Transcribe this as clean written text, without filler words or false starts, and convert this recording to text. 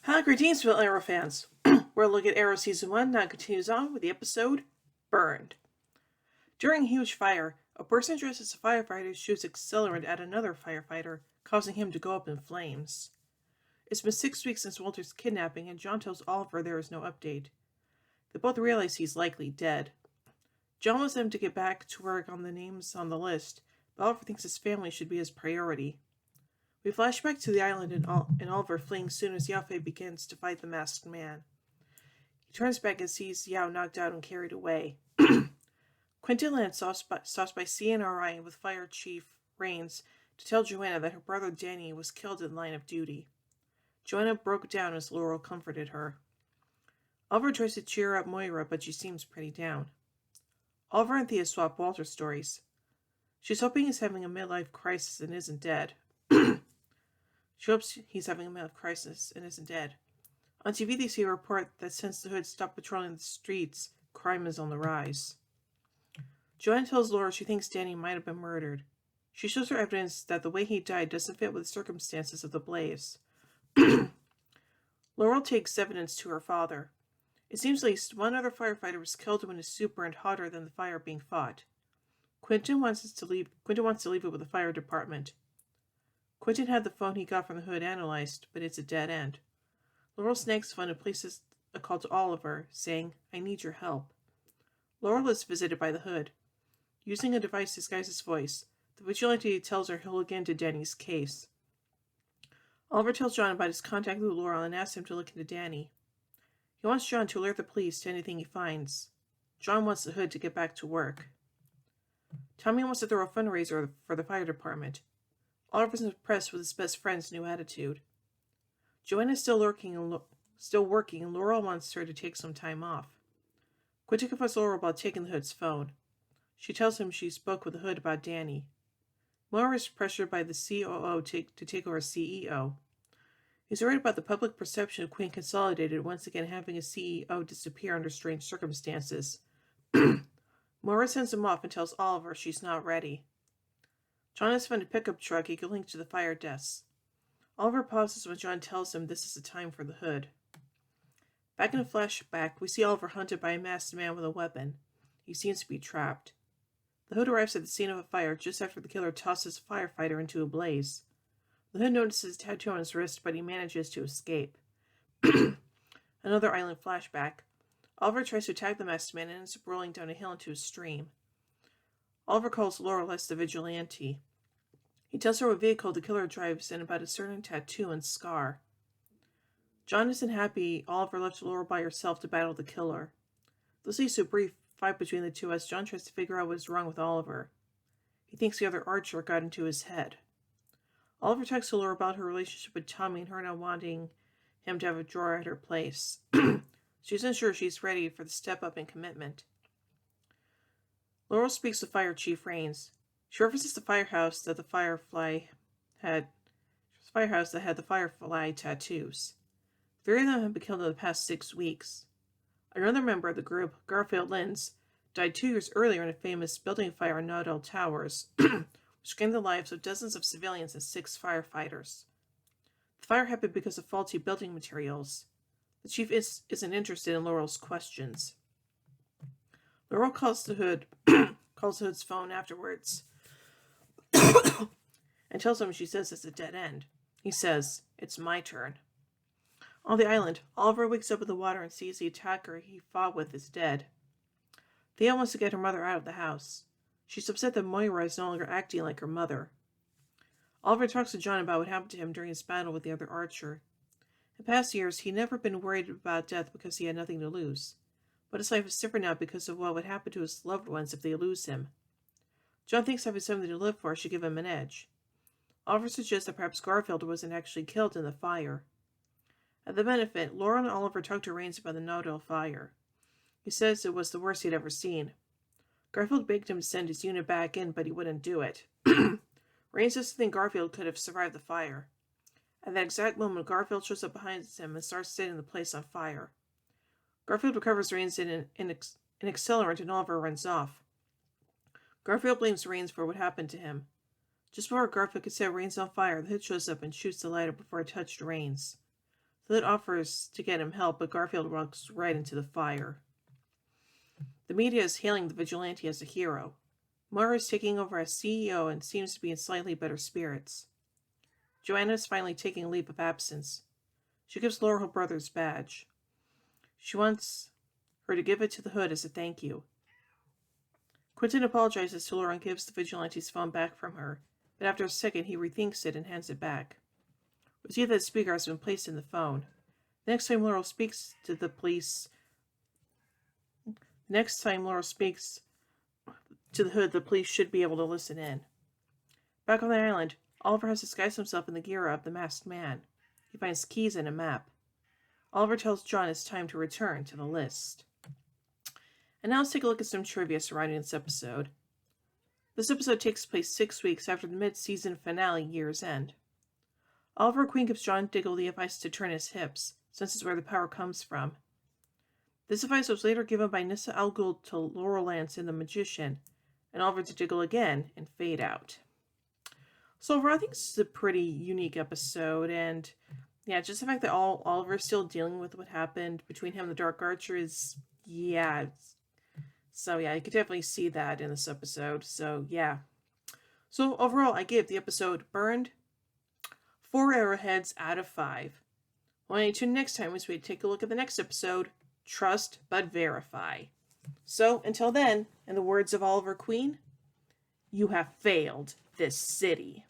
Hi, greetings, fellow Arrow fans. We're looking at Arrow Season 1 now continues on with the episode Burned. During a huge fire, a person dressed as a firefighter shoots accelerant at another firefighter, causing him to go up in flames. It's been 6 weeks since Walter's kidnapping, and John tells Oliver there is no update. They both realize he's likely dead. John wants them to get back to work on the names on the list, but Oliver thinks his family should be his priority. We flash back to the island and Oliver fleeing soon as Yao Fei begins to fight the masked man. He turns back and sees Yao knocked out and carried away. Quentin Land stops by CNRI with Fire Chief Rains to tell Joanna that her brother Danny was killed in line of duty. Joanna broke down as Laurel comforted her. Oliver tries to cheer up Moira, but she seems pretty down. Oliver and Thea swap Walter stories. She's hoping he's having a midlife crisis and isn't dead. She hopes he's having a midlife crisis and isn't dead. On TV, they see a report that since the Hood stopped patrolling the streets, crime is on the rise. Joanne tells Laura she thinks Danny might have been murdered. She shows her evidence that the way he died doesn't fit with the circumstances of the blaze. Laurel takes evidence to her father. It seems at least one other firefighter was killed when his suit burned hotter than the fire being fought. Quentin wants to leave it with the fire department. Quentin had the phone he got from the Hood analyzed, but it's a dead end. Laurel snags the phone and places a call to Oliver, saying, "I need your help." Laurel is visited by the Hood. Using a device to disguise his voice, the vigilante tells her he'll look into Danny's case. Oliver tells John about his contact with Laurel and asks him to look into Danny. He wants John to alert the police to anything he finds. John wants the Hood to get back to work. Tommy wants to throw a fundraiser for the fire department. Oliver's impressed with his best friend's new attitude. Joanna's still working, and Laurel wants her to take some time off. Quentin confronts Laurel about taking the Hood's phone. She tells him she spoke with the Hood about Danny. Moira is pressured by the COO to take over as CEO. He's worried about the public perception of Queen Consolidated once again having a CEO disappear under strange circumstances. Moira sends him off and tells Oliver she's not ready. John has found a pickup truck he can link to the fire desk. Oliver pauses when John tells him this is the time for the Hood. Back in a flashback, we see Oliver hunted by a masked man with a weapon. He seems to be trapped. The Hood arrives at the scene of a fire just after the killer tosses a firefighter into a blaze. The Hood notices a tattoo on his wrist, but he manages to escape. Another island flashback. Oliver tries to attack the masked man and ends up rolling down a hill into a stream. Oliver calls Laurel as the vigilante. He tells her what vehicle the killer drives and about a certain tattoo and scar. John isn't happy Oliver left Laurel by herself to battle the killer. This leads to a brief fight between the two as John tries to figure out what is wrong with Oliver. He thinks the other archer got into his head. Oliver talks to Laura about her relationship with Tommy and her not wanting him to have a drawer at her place. She isn't sure she's ready for the step up in commitment. Laurel speaks to Fire Chief Rains. She references the firehouse that had the firefly tattoos. 3 of them have been killed in the past 6 weeks. Another member of the group, Garfield Lins, died 2 years earlier in a famous building fire in Nodell Towers, which claimed the lives of dozens of civilians and 6 firefighters. The fire happened because of faulty building materials. The chief isn't interested in Laurel's questions. Laurel calls the Hood's phone afterwards and tells him she says it's a dead end. He says, "It's my turn." On the island, Oliver wakes up in the water and sees the attacker he fought with is dead. Thea wants to get her mother out of the house. She's upset that Moira is no longer acting like her mother. Oliver talks to John about what happened to him during his battle with the other archer. In past years, he'd never been worried about death because he had nothing to lose. But his life is different now because of what would happen to his loved ones if they lose him. John thinks having something to live for should give him an edge. Oliver suggests that perhaps Garfield wasn't actually killed in the fire. At the benefit, Laura and Oliver talk to Rains about the Nodell fire. He says it was the worst he'd ever seen. Garfield begged him to send his unit back in, but he wouldn't do it. Rains doesn't think Garfield could have survived the fire. At that exact moment, Garfield shows up behind him and starts setting the place on fire. Garfield recovers Rains in an accelerant and Oliver runs off. Garfield blames Rains for what happened to him. Just before Garfield could set Rains on fire, the Hood shows up and shoots the lighter before it touched Rains. Hood offers to get him help, but Garfield walks right into the fire. The media is hailing the vigilante as a hero. Moira is taking over as CEO and seems to be in slightly better spirits. Joanna is finally taking a leave of absence. She gives Laura her brother's badge. She wants her to give it to the Hood as a thank you. Quentin apologizes to Laura and gives the vigilante's phone back from her, but after a second he rethinks it and hands it back. We see that the speaker has been placed in the phone. The next time Laura speaks to the police... to the Hood, the police should be able to listen in. Back on the island, Oliver has disguised himself in the gear of the masked man. He finds keys and a map. Oliver tells John it's time to return to the list. And now let's take a look at some trivia surrounding this episode. This episode takes place 6 weeks after the mid-season finale Year's End. Oliver Queen gives John Diggle the advice to turn his hips, since it's where the power comes from. This advice was later given by Nyssa Al Ghul to Laurel Lance in The Magician, and Oliver to Diggle again in Fade Out. So overall, I think this is a pretty unique episode, and yeah, just the fact that Oliver's still dealing with what happened between him and the Dark Archer is, yeah. So yeah, you could definitely see that in this episode, so yeah. So overall, I give the episode Burned 4 arrowheads out of 5. When you tune next time as we take a look at the next episode, Trust but Verify. So, until then, in the words of Oliver Queen, you have failed this city.